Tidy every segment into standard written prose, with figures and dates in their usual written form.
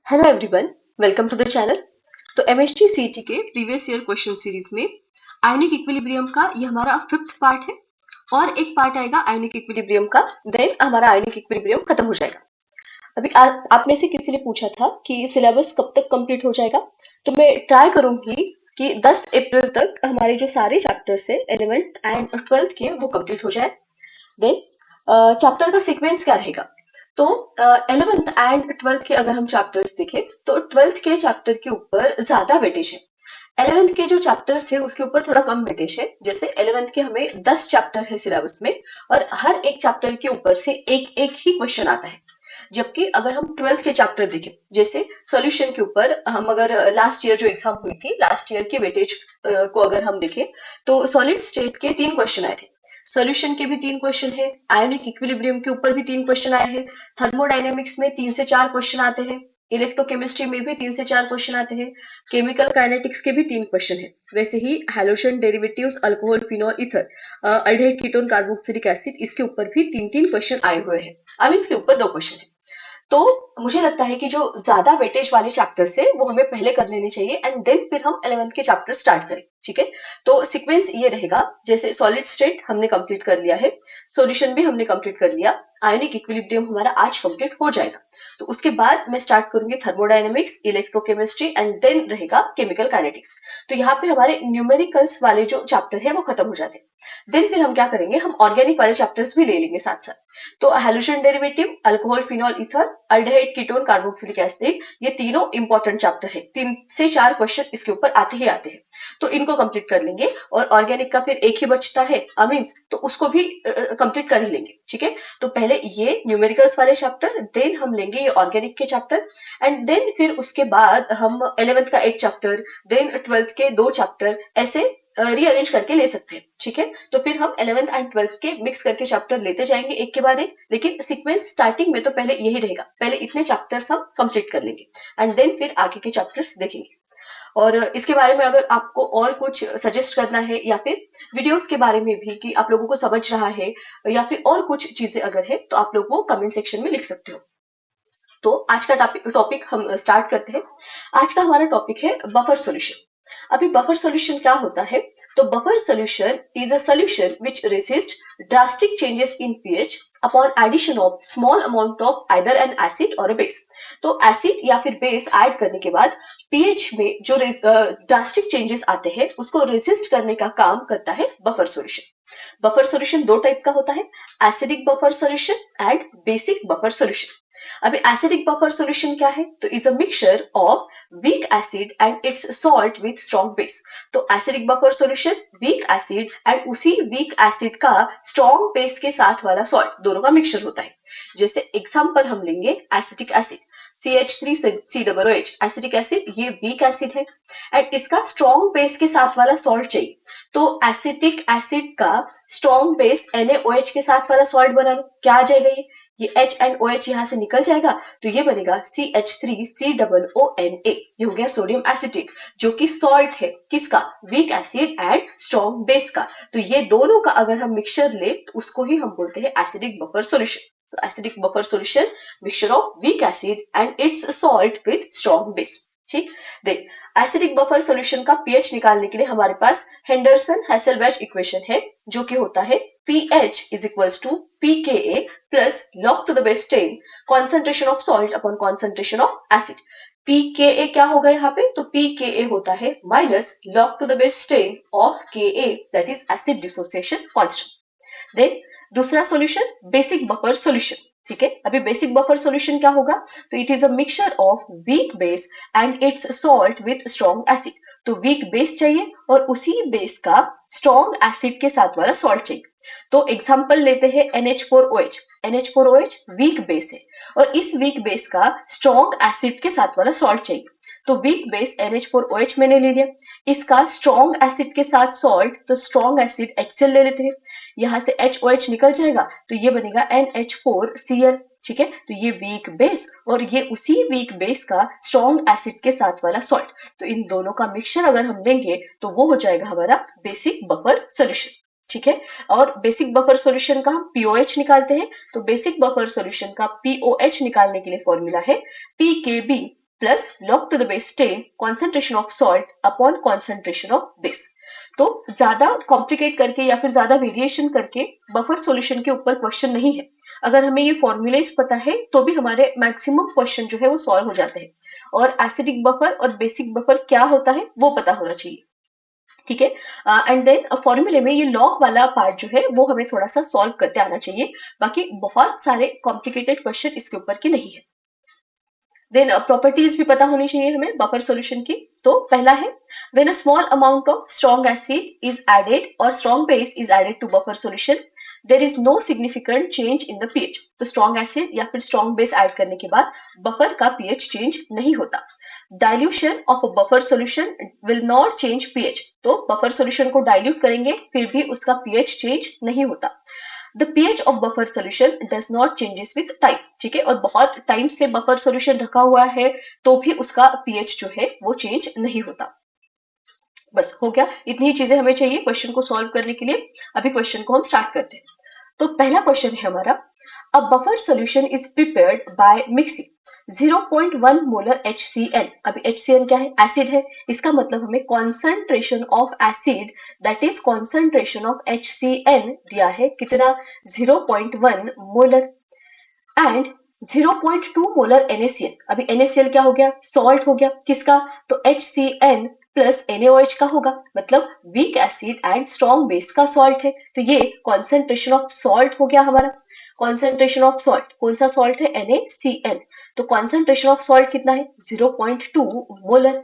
Hello everyone, welcome to the channel. तो MST CT के previous year question series में ionic equilibrium का ये हमारा फिफ्थ पार्ट है और एक पार्ट आएगा आयोनिक इक्विलिब्रियम का, देन हमारा आयोनिक इक्विलिब्रियम खत्म हो जाएगा। अभी आप में से किसी ने पूछा था कि सिलेबस कब तक कंप्लीट हो जाएगा, तो मैं ट्राई करूंगी कि 10 अप्रैल तक हमारे जो सारे चैप्टर्स है 11th एंड 12th के वो कंप्लीट हो जाए। देन चैप्टर का सीक्वेंस क्या रहेगा, तो 11th एंड 12th के अगर हम चैप्टर्स देखें तो 12th के चैप्टर के ऊपर ज्यादा वेटेज है। 11th के जो चैप्टर्स है उसके ऊपर थोड़ा कम वेटेज है। जैसे 11th के हमें 10 चैप्टर है सिलेबस में और हर एक चैप्टर के ऊपर से एक एक ही क्वेश्चन आता है। जबकि अगर हम 12th के चैप्टर देखें, जैसे सॉल्यूशन के ऊपर हम अगर लास्ट ईयर जो एग्जाम हुई थी, लास्ट ईयर के वेटेज को अगर हम देखें तो सॉलिड स्टेट के 3 क्वेश्चन आए थे, सॉल्यूशन के भी 3 क्वेश्चन है, आयोनिक इक्विलिब्रियम के ऊपर भी 3 क्वेश्चन आए हैं, थर्मोडायनेमिक्स में 3 से 4 क्वेश्चन आते हैं, इलेक्ट्रोकेमिस्ट्री में भी 3 से 4 क्वेश्चन आते हैं, केमिकल काइनेटिक्स के भी 3 क्वेश्चन है। वैसे ही halogen derivatives, alcohol, phenol, ether, aldehyde, ketone, carboxylic acid, इसके ऊपर भी 3-3 क्वेश्चन आए हुए हैं। अब इसके ऊपर 2 क्वेश्चन है। तो मुझे लगता है कि जो ज्यादा वेटेज वाले चैप्टर्स है वो हमें पहले कर लेने चाहिए एंड देन फिर हम 11th के चैप्टर स्टार्ट करें। ठीक है, तो सीक्वेंस ये रहेगा, जैसे सॉलिड स्टेट हमने कंप्लीट कर लिया है, सॉल्यूशन भी हमने कंप्लीट कर लिया, आयोनिक इक्विलिब्रियम हमारा आज कंप्लीट हो जाएगा। तो उसके बाद मैं स्टार्ट करूंगी थर्मोडायनेमिक्स, इलेक्ट्रोकेमिस्ट्री एंड देन रहेगा केमिकल काइनेटिक्स। तो यहाँ पे हमारे न्यूमेरिकल्स वाले जो चैप्टर है वो खत्म हो जाते हैं। देन फिर हम क्या करेंगे, हम ऑर्गेनिक वाले चैप्टर्स भी ले लेंगे साथ साथ। तो halogen derivative, alcohol, phenol, ether, aldehyde, ketone, carboxylic acid, ये तीनों इंपॉर्टेंट चैप्टर है। 3 से 4 क्वेश्चन इसके ऊपर आते ही आते हैं, तो इनको कंप्लीट कर लेंगे। और ऑर्गेनिक का फिर एक ही बचता है अमीन्स, तो उसको भी कंप्लीट कर ही लेंगे। ठीक है, तो पहले ये न्यूमेरिकल्स वाले चैप्टर, देन हम लेंगे ये ऑर्गेनिक के चैप्टर एंड देन फिर उसके बाद हम 11th का एक चैप्टर, देन 12th के 2 चैप्टर, ऐसे रीअरेंज करके ले सकते हैं। ठीक है, तो फिर हम 11th एंड 12th के मिक्स करके चैप्टर लेते जाएंगे एक के बाद एक, लेकिन सीक्वेंस स्टार्टिंग में तो पहले यही रहेगा, पहले इतने चैप्टर्स हम कंप्लीट कर लेंगे एंड देन फिर आगे के चैप्टर्स देखेंगे। और इसके बारे में अगर आपको और कुछ सजेस्ट करना है या फिर वीडियोस के बारे में भी कि आप लोगों को समझ रहा है या फिर और कुछ चीजें अगर है तो आप लोग वो कमेंट सेक्शन में लिख सकते हो। तो आज का टॉपिक हम स्टार्ट करते हैं। आज का हमारा टॉपिक है बफर सॉल्यूशन। अभी बफर सॉल्यूशन क्या होता है, तो buffer solution is a solution which resist drastic changes in pH upon addition of small amount of either an acid और अ बेस। तो एसिड या फिर बेस ऐड करने के बाद पीएच में जो ड्रास्टिक चेंजेस आते हैं उसको रेसिस्ट करने का काम करता है buffer solution. Buffer solution 2 type का होता है, acidic buffer solution and basic buffer solution. अभी एसिडिक बफर सॉल्यूशन क्या है, तो is a mixture of weak acid and its salt with strong base. तो acidic buffer solution weak acid and उसी weak acid का स्ट्रॉन्ग बेस के साथ वाला सॉल्ट, दोनों का मिक्सचर होता है। जैसे एग्जांपल हम लेंगे acetic acid, CH3COOH, acetic acid ये वीक एसिड है एंड इसका स्ट्रॉन्ग बेस के साथ वाला सॉल्ट चाहिए। तो एसिटिक एसिड का स्ट्रॉन्ग बेस NaOH के साथ वाला सॉल्ट बना लो, क्या आ जाएगा, ये H एंड OH यहाँ से निकल जाएगा, तो ये बनेगा CH3COONA। ये हो गया सोडियम एसिटेट, जो कि सॉल्ट है किसका, week acid and strong base का। तो ये दोनों का अगर हम मिक्सचर ले तो उसको ही हम बोलते हैं एसिडिक बफर सॉल्यूशन। तो acidic buffer solution mixture of weak acid and its salt with strong base. ठीक, देख एसिडिक बफर सॉल्यूशन का पीएच निकालने के लिए हमारे पास हेंडरसन हेसेलबैच इक्वेशन है, जो कि होता है pH is equals to pKa plus log to the base 10 concentration of salt upon concentration of acid। pKa क्या होगा यहाँ पे, तो pKa होता है minus log to the base 10 of Ka, that is acid dissociation constant। Then दूसरा solution basic buffer solution. ठीक है, अभी बेसिक बफर सॉल्यूशन क्या होगा, तो it is a mixture of weak base and its salt with strong acid. तो weak base चाहिए और उसी बेस का स्ट्रॉन्ग एसिड के साथ वाला सॉल्ट चाहिए। तो एग्जांपल लेते हैं NH4OH। NH4OH वीक बेस है और इस वीक बेस का स्ट्रॉन्ग एसिड के साथ वाला सॉल्ट चाहिए। तो वीक बेस NH4OH मैंने ले लिया, इसका स्ट्रॉन्ग एसिड के साथ सॉल्ट, तो स्ट्रॉन्ग एसिड HCl ले लेते हैं, यहाँ से HOH निकल जाएगा तो ये बनेगा NH4Cl। ठीक है, तो ये वीक बेस और ये उसी वीक बेस का स्ट्रॉन्ग एसिड के साथ वाला सॉल्ट, तो इन दोनों का मिक्सचर अगर हम लेंगे तो वो हो जाएगा हमारा बेसिक बफर सॉल्यूशन। ठीक है, और बेसिक बफर सॉल्यूशन का हम POH निकालते हैं, तो बेसिक बफर सॉल्यूशन का POH निकालने के लिए फॉर्मूला है PKB plus log to the base 10 concentration of salt upon concentration of base। तो ज्यादा कॉम्प्लिकेट करके या फिर ज्यादा वेरिएशन करके बफर सॉल्यूशन के ऊपर क्वेश्चन नहीं है। अगर हमें ये फॉर्मूलेज पता है तो भी हमारे मैक्सिमम क्वेश्चन जो है वो सॉल्व हो जाते हैं। और एसिडिक बफर और बेसिक बफर क्या होता है वो पता होना चाहिए, ठीक है। एंड देन फॉर्मूले में ये लॉग वाला पार्ट जो है वो हमें थोड़ा सा सॉल्व करते आना चाहिए, बाकी बहुत सारे कॉम्प्लिकेटेड क्वेश्चन इसके ऊपर के नहीं है। देन प्रॉपर्टीज भी पता होनी चाहिए हमें बफर सॉल्यूशन की। तो पहला है when a small amount of strong acid is added और strong base is added to buffer solution there is no significant change in the pH. तो स्ट्रॉन्ग एसिड या फिर स्ट्रॉन्ग बेस ऐड करने के बाद बफर का पीएच चेंज नहीं होता। Dilution of a buffer solution will not change pH. तो बफर सॉल्यूशन को डाइल्यूट करेंगे फिर भी उसका पीएच चेंज नहीं होता। The pH of buffer solution does not changes with time, ठीक है। और बहुत टाइम से बफर सॉल्यूशन रखा हुआ है तो भी उसका pH जो है वो चेंज नहीं होता। बस हो गया, इतनी ही चीजें हमें चाहिए क्वेश्चन को सॉल्व करने के लिए। अभी क्वेश्चन को हम स्टार्ट करते हैं। तो पहला क्वेश्चन है हमारा, अ buffer solution is prepared by mixing 0.1 molar HCl। अभी HCl क्या है? एसिड है। इसका मतलब हमें concentration of acid that is concentration of HCl दिया है कितना? 0.1 मोलर एंड 0.2 मोलर NaCl। अभी NaCl क्या हो गया? सॉल्ट हो गया। किसका? तो HCl प्लस NaOH का होगा, मतलब week acid and strong base का सॉल्ट है। तो ये कॉन्सेंट्रेशन ऑफ सॉल्ट हो गया हमारा। कॉन्सेंट्रेशन ऑफ सॉल्ट, कौन सा सॉल्ट है? NaCl। तो कॉन्सेंट्रेशन ऑफ सॉल्ट कितना है? 0.2 molar.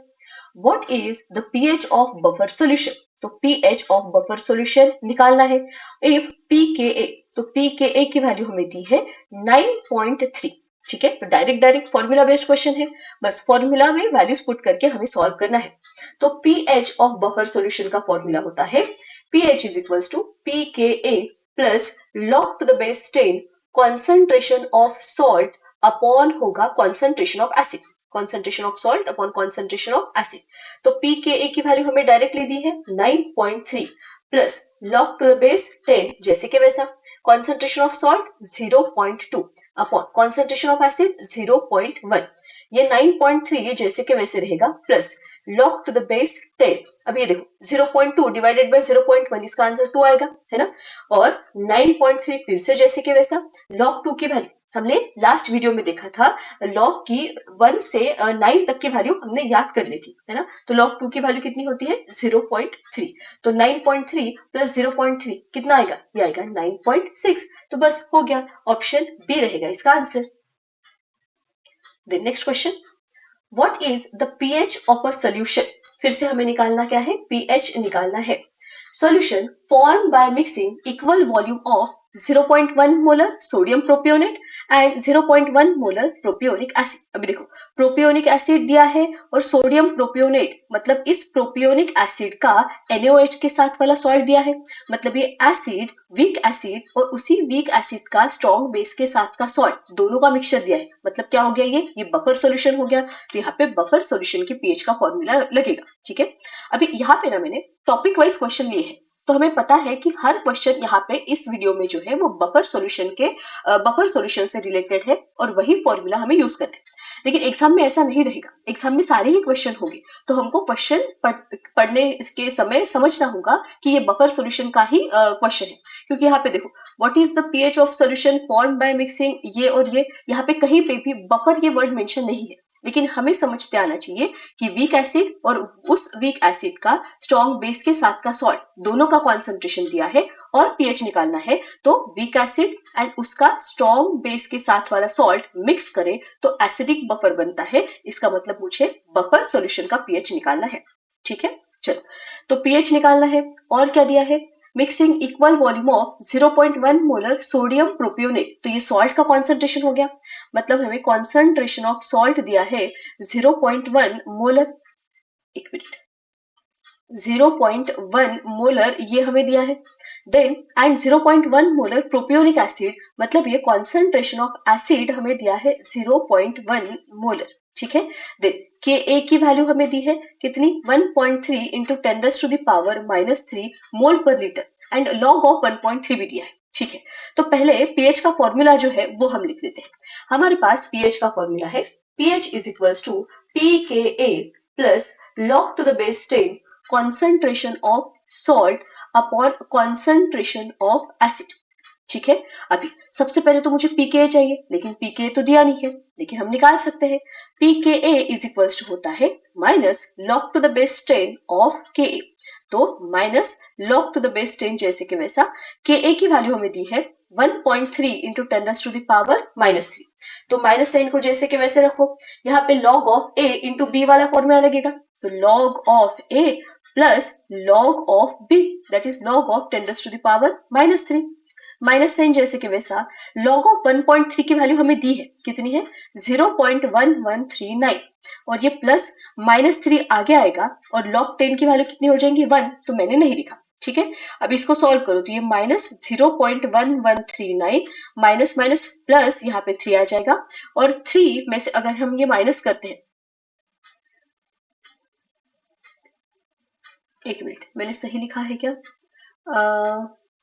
What is the pH of buffer solution? तो pH ऑफ बफर सॉल्यूशन निकालना है। इफ pKa, तो pKa की वैल्यू हमें दी है 9.3, ठीक है। तो डायरेक्ट फॉर्मूला बेस्ड क्वेश्चन है, बस फॉर्मूला में वैल्यूज पुट करके हमें सॉल्व करना है। तो pH ऑफ बफर सॉल्यूशन का फॉर्मूला होता है pH is equals to pKa plus log to the base 10 concentration of salt upon होगा concentration of acid. Concentration of salt upon concentration of acid. तो pKa की value हमें directly दी है 9.3 plus log to the base 10 जैसे कि वैसा, concentration of salt 0.2 upon concentration of acid 0.1। ये 9.3 ये जैसे के वैसे रहेगा plus log to the base 10। अब ये देखो 0.2 डिवाइडेड बाय 0.1, इसका आंसर 2 आएगा, है ना। और 9.3 फिर से जैसे के वैसा, log 2 की वैल्यू हमने लास्ट वीडियो में देखा था, log की 1 से 9 तक की वैल्यू हमने याद कर ली थी, है ना। तो log 2 की वैल्यू कितनी होती है? 0.3। तो 9.3 प्लस 0.3 कितना आएगा? ये आएगा 9.6। तो बस हो गया, ऑप्शन बी रहेगा इसका answer. Then next question, what is the pH of a solution? फिर से हमें निकालना क्या है? pH निकालना है। Solution form by mixing equal volume of 0.1 molar sodium propionate and 0.1 molar propionic acid. अभी देखो प्रोपियोनिक एसिड दिया है और सोडियम प्रोपियोनेट, मतलब इस प्रोपियोनिक एसिड का NaOH के साथ वाला सॉल्ट दिया है, मतलब ये एसिड वीक एसिड और उसी वीक एसिड का स्ट्रॉन्ग बेस के साथ का सॉल्ट, दोनों का मिक्सचर दिया है। मतलब क्या हो गया? ये बफर सॉल्यूशन हो गया। तो यहाँ पे बफर सॉल्यूशन के pH का फॉर्मूला लगेगा, ठीक है। अभी यहाँ पे ना मैंने टॉपिक वाइज क्वेश्चन लिए हैं, तो हमें पता है कि हर क्वेश्चन यहाँ पे इस वीडियो में जो है वो बफर सॉल्यूशन से रिलेटेड है और वही फॉर्मूला हमें यूज करना है। लेकिन एग्जाम में ऐसा नहीं रहेगा, एग्जाम में सारे ही क्वेश्चन होंगे, तो हमको क्वेश्चन पढ़ने के समय समझना होगा कि ये बफर सॉल्यूशन का ही क्वेश्चन है। क्योंकि यहाँ पे देखो what is the pH of solution formed by mixing, ये और ये यहाँ पे कहीं पे भी बफर ये वर्ड मेंशन नहीं है। लेकिन हमें समझते आना चाहिए कि वीक एसिड और उस वीक एसिड का स्ट्रॉन्ग बेस के साथ का सॉल्ट, दोनों का कॉन्सेंट्रेशन दिया है और pH निकालना है। तो वीक एसिड एंड उसका स्ट्रॉन्ग बेस के साथ वाला सॉल्ट मिक्स करें तो एसिडिक बफर बनता है। इसका मतलब मुझे बफर सॉल्यूशन का pH निकालना है, ठीक है। चलो, तो pH निकालना है और क्या दिया है? Mixing equal volume of 0.1 molar sodium propionate. तो ये सॉल्ट का कॉन्सेंट्रेशन हो गया, मतलब हमें कॉन्सेंट्रेशन ऑफ सॉल्ट दिया है 0.1 मोलर। एक मिनट, 0.1 मोलर ये हमें दिया है। Then and 0.1 molar propionic acid, मतलब ये कॉन्सेंट्रेशन ऑफ एसिड हमें दिया है 0.1 मोलर, ठीक है। देन Ka की वैल्यू हमें दी है कितनी? 1.3 इंटू 10⁻³ मोल पर लीटर एंड लॉग ऑफ 1.3 भी दिया है, ठीक है। तो पहले pH का फॉर्मूला जो है वो हम लिख लेते हैं। हमारे पास pH का फॉर्मूला है pH is equals to pKa plus log to the base 10 concentration of salt upon concentration of acid। ठीक है, अभी सबसे पहले तो मुझे pKa चाहिए, लेकिन pKa तो दिया नहीं है, लेकिन हम निकाल सकते हैं। pKa is equals to होता है minus log to the base 10 of Ka। तो minus log to the base 10 जैसे कि वैसा, Ka की वैल्यू हमें दी है 1.3 into 10 raised to the power -3। तो माइनस साइन को जैसे कि वैसे रखो, यहाँ पे log of a into b वाला फॉर्मूला लगेगा, तो log of a plus log of b that is log of 10 raised to the power -3। Minus sign जैसे कि वैसा, log ऑफ 1.3 की वैल्यू हमें दी है, कितनी है 0.1139, और ये प्लस -3 आगे आएगा और log 10 की वैल्यू कितनी हो जाएंगी 1, तो मैंने नहीं लिखा। ठीक है, अब इसको सॉल्व करो तो ये माइनस 0.1139 माइनस माइनस प्लस यहाँ पे 3 आ जाएगा, और 3 में से अगर हम ये माइनस करते हैं, एक मिनट मैंने सही लिखा है क्या,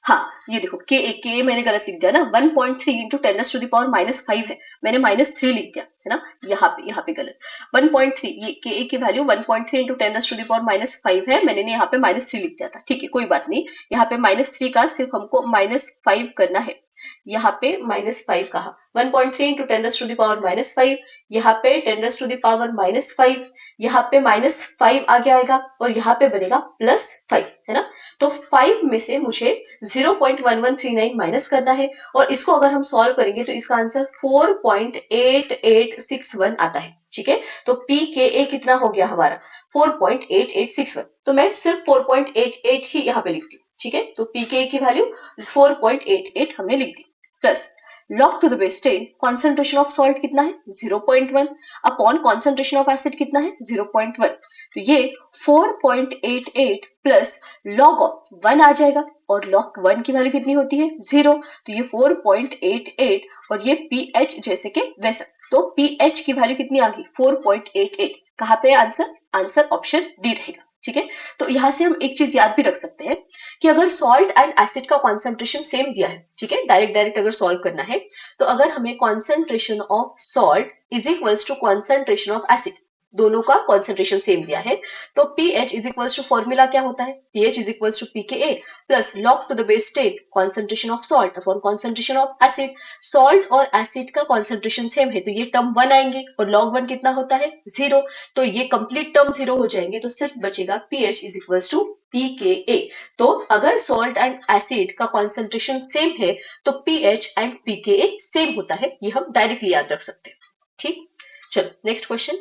हाँ ये देखो के मैंने गलत लिख दिया ना, 1.3 into 10 raised to the power -5 है, मैंने -3 लिख दिया है ना, यहाँ पे गलत। 1.3 ये के की value 1.3 into 10 raised to the power -5 है, मैंने यहाँ पे -3 लिख दिया था। ठीक है, कोई बात नहीं, यहाँ पे -3 का सिर्फ हमको -5 करना है। यहाँ पे -5 कहा, 1.3 into 10 raised to the power -5, यहाँ पे 10 raised to the power -5, यहाँ पे -5 आगे आएगा और यहाँ पे बनेगा +5, है ना। तो 5 में से मुझे 0.1139 माइनस करना है, और इसको अगर हम सॉल्व करेंगे तो इसका आंसर 4.8861 आता है। ठीक है, तो pKa कितना हो गया हमारा 4.8861, तो मैं सिर्फ 4.88 ही यहाँ पे लिखती हूँ। ठीक है, तो pKa की वैल्यू 4.88 हमने लिख दी, plus log to the base 10 concentration of salt कितना है 0.1 अपॉन concentration of acid कितना है 0.1, तो ये 4.88 प्लस log of 1 आ जाएगा, और log 1 की वैल्यू कितनी होती है 0, तो ये 4.88 और ये pH जैसे के वैसा, तो pH की वैल्यू कितनी आ गई 4.88, कहाँ पे आंसर ऑप्शन डी रहेगा। ठीक है, तो यहाँ से हम एक चीज याद भी रख सकते हैं कि अगर सॉल्ट एंड एसिड का कॉन्सेंट्रेशन सेम दिया है, ठीक है, डायरेक्ट अगर सॉल्व करना है, तो अगर हमें concentration of salt is equals to concentration of acid, दोनों का कॉन्सेंट्रेशन सेम दिया है, तो pH is equals to formula क्या होता है, pH is equals to pKa plus log to the base 10 concentration of salt upon concentration of acid. Salt और acid का कॉन्सेंट्रेशन सेम है, तो ये टर्म 1 आएंगे, और log 1 कितना होता है 0, तो ये कंप्लीट टर्म 0 हो जाएंगे, तो सिर्फ बचेगा pH is equals to pKa। तो अगर सॉल्ट एंड एसिड का कॉन्सेंट्रेशन सेम है तो pH एंड pKa सेम होता है, ये हम डायरेक्टली याद रख सकते हैं। ठीक, चलो नेक्स्ट क्वेश्चन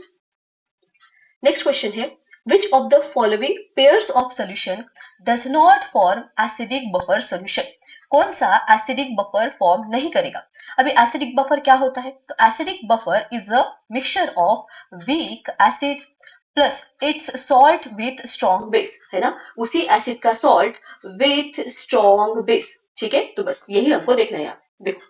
है, which of the following pairs of solution does not form acidic buffer solution? कौन सा एसिडिक बफर फॉर्म नहीं करेगा। अभी एसिडिक बफर क्या होता है, तो acidic buffer is a mixture of weak acid plus it's salt with strong base, है ना, उसी एसिड का सॉल्ट विथ स्ट्रॉन्ग बेस। ठीक है, तो बस यही हमको देखना है। यहाँ देखो,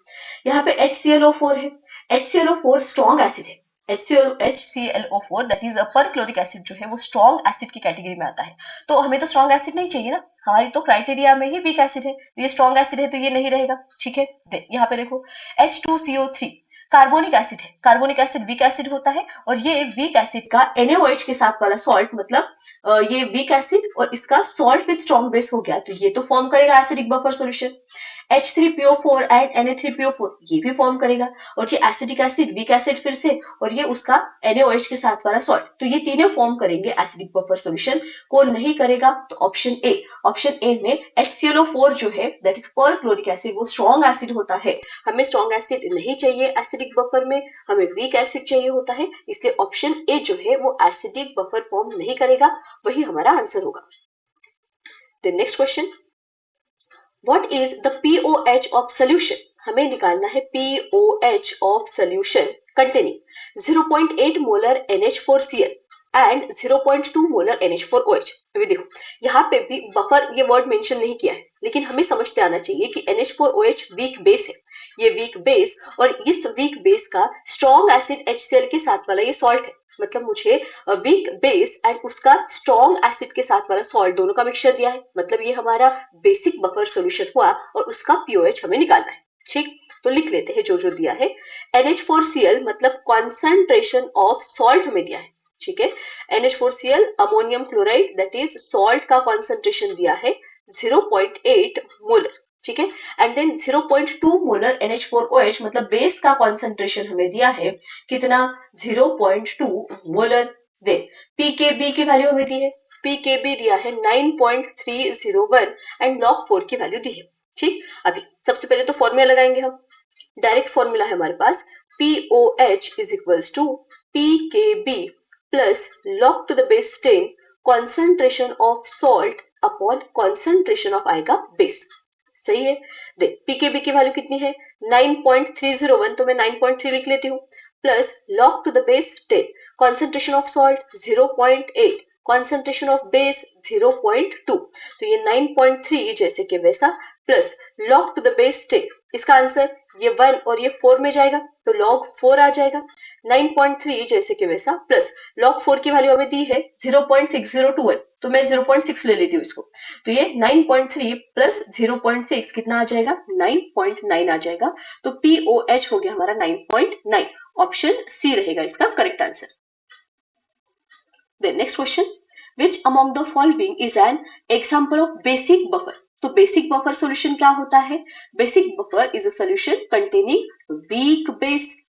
यहाँ पे HClO4 है, HClO4 स्ट्रॉन्ग एसिड है, HClO4 that is perchloric acid जो है वो स्ट्रॉन्ग एसिड की कैटेगरी में आता है, तो हमें तो स्ट्रॉन्ग एसिड नहीं चाहिए ना, हमारी तो क्राइटेरिया में ही वीक एसिड है, तो ये स्ट्रॉन्ग एसिड है तो ये नहीं रहेगा। ठीक है, यहाँ पे देखो H2CO3 कार्बोनिक एसिड है, कार्बोनिक एसिड वीक एसिड होता है, और ये वीक एसिड का NaOH के साथ वाला सॉल्ट, मतलब ये वीक एसिड और इसका सॉल्ट विथ स्ट्रॉन्ग बेस हो गया, तो ये तो फॉर्म करेगा acidic buffer solution. H3PO4 and Na3PO4 ये भी फॉर्म करेगा, और ये एसिडिक एसिड वीक एसिड फिर से, और ये उसका NaOH के साथ वाला सॉल्ट, तो ये तीनों फॉर्म करेंगे एसिडिक बफर सॉल्यूशन। कौन नहीं करेगा, तो ऑप्शन ए में HClO4 जो है दैट इज परक्लोरिक एसिड, वो स्ट्रॉन्ग एसिड होता है, हमें स्ट्रॉन्ग एसिड नहीं चाहिए एसिडिक बफर में, हमें वीक एसिड चाहिए होता है, इसलिए ऑप्शन ए जो है वो एसिडिक बफर फॉर्म नहीं करेगा, वही हमारा आंसर होगा। The next question, What is the pOH of solution? हमें निकालना है pOH of solution containing 0.8 molar NH4Cl and 0.2 molar NH4OH। अभी देखो, यहाँ पे भी बफर ये वर्ड मेंशन नहीं किया है, लेकिन हमें समझते आना चाहिए कि NH4OH वीक बेस है, ये वीक बेस, और इस वीक बेस का स्ट्रॉन्ग एसिड HCl के साथ वाला ये सॉल्ट है, मतलब मुझे वीक बेस एंड उसका स्ट्रॉन्ग एसिड के साथ वाला सॉल्ट दोनों का मिक्सचर दिया है, मतलब ये हमारा बेसिक बफर सॉल्यूशन हुआ, और उसका pOH हमें निकालना है। ठीक, तो लिख लेते हैं जो दिया है। NH4Cl मतलब कॉन्सेंट्रेशन ऑफ सॉल्ट हमें दिया है, ठीक है। NH4Cl ammonium chloride that is salt का कॉन्सेंट्रेशन दिया है 0.8 मोलर, ठीक है। एंड देन 0.2 मोलर NH4OH मतलब बेस का कॉन्सेंट्रेशन हमें दिया है कितना, 0.2 मोलर। देन pKb की वैल्यू हमें दी है, pKb दिया है 9.301 एंड log 4 की वैल्यू दी है, ठीक। अभी सबसे पहले तो फॉर्मूला लगाएंगे हम, डायरेक्ट फॉर्मूला है हमारे पास POH is equals to PKB plus log to the base 10 concentration of salt upon concentration of आएगा बेस, सही है। देख पीकेबी की वैल्यू कितनी है 9.301, तो मैं 9.3 लिख लेती हूँ, plus log to the base 10 concentration of salt 0.8 concentration of base 0.2, तो ये 9.3 जैसे कि वैसा plus log to the base 10, इसका आंसर ये 1 और ये 4 में जाएगा तो log 4 आ जाएगा। 9.3 जैसे कि वैसा प्लस log 4 की वैल्यू हमें दी है 0.6021, तो मैं 0.6 ले लेती हूँ इसको, तो ये 9.3 प्लस 0.6 कितना आ जाएगा 9.9 आ जाएगा, तो POH हो गया हमारा 9.9, ऑप्शन सी रहेगा इसका correct answer. Then next question, which among the following is an example of basic buffer? तो बेसिक बफर सॉल्यूशन क्या होता है, basic buffer is a solution containing weak base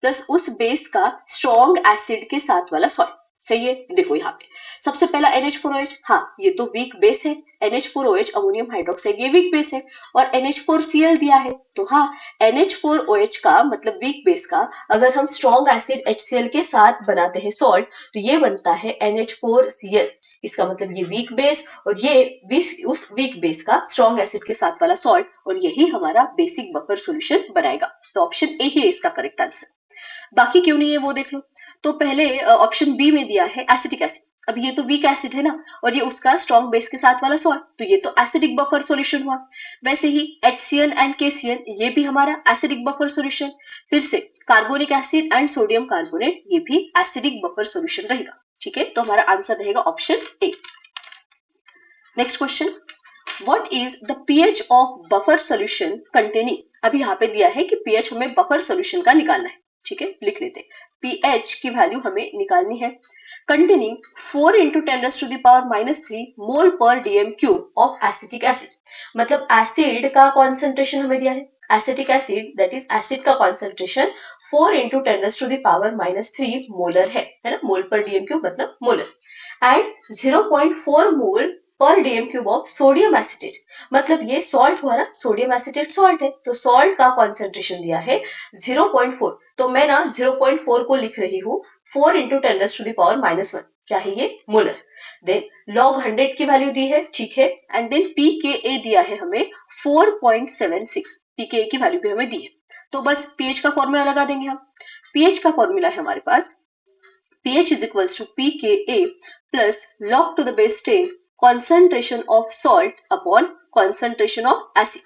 plus उस बेस का स्ट्रॉन्ग एसिड के साथ वाला सॉल्ट, सही है। देखो यहाँ पे सबसे पहला NH4OH, हाँ ये तो वीक बेस है, NH4OH अमोनियम हाइड्रोक्साइड ये वीक बेस है, और NH4Cl दिया है, तो हाँ NH4OH का मतलब वीक बेस का अगर हम स्ट्रॉन्ग एसिड HCl के साथ बनाते हैं सॉल्ट तो ये बनता है NH4Cl, इसका मतलब ये वीक बेस और ये उस वीक बेस का स्ट्रॉन्ग एसिड के साथ वाला सॉल्ट, और यही हमारा बेसिक बफर सॉल्यूशन बनाएगा, तो ऑप्शन ए ही है इसका करेक्ट आंसर। बाकी क्यों नहीं है वो देख लो, तो पहले ऑप्शन बी में दिया है एसिटिक एसिड, अब ये तो वीक एसिड है ना और ये उसका स्ट्रॉन्ग बेस के साथ वाला सॉल्ट, तो ये तो एसिडिक बफर सॉल्यूशन हुआ। वैसे ही HCl एंड KCl ये भी हमारा एसिडिक बफर सॉल्यूशन, फिर से carbonic acid and sodium carbonate ये भी एसिडिक बफर सॉल्यूशन रहेगा, ठीक है, तो हमारा आंसर रहेगा option A. Next question, What is the pH of buffer solution containing? अभी यहाँ पे दिया है कि pH हमें बफर सॉल्यूशन का निकालना है, ठीक है, लिख लेते pH की वैल्यू हमें निकालनी है, containing 4 into 10⁻³ मोल पर dm cube of acetic acid, मतलब एसिड का कॉन्सेंट्रेशन हमें दिया है, acetic acid that is acid का कॉन्सेंट्रेशन 4 into 10⁻³ मोलर है ना, मोल पर dm क्यूब मतलब मोलर, एंड 0.4 मोल पर DM cube of sodium acetate, मतलब ये सॉल्ट हुआ ना, सोडियम एसिटेट सॉल्ट है तो सॉल्ट का कॉन्सेंट्रेशन दिया है 0.4, तो मैं ना 0.4 को लिख रही हूँ 4 into 10⁻⁻⁻1, क्या है ये मोलर। देन log 100 की वैल्यू दी है, ठीक है, एंड देन pKa दिया है हमें 4.76, pKa की वैल्यू भी हमें दी है, तो बस pH का फॉर्मूला लगा देंगे हम। pH का फॉर्मूला है हमारे पास pH is equals to pKa plus log to the base 10 concentration of salt upon concentration of acid,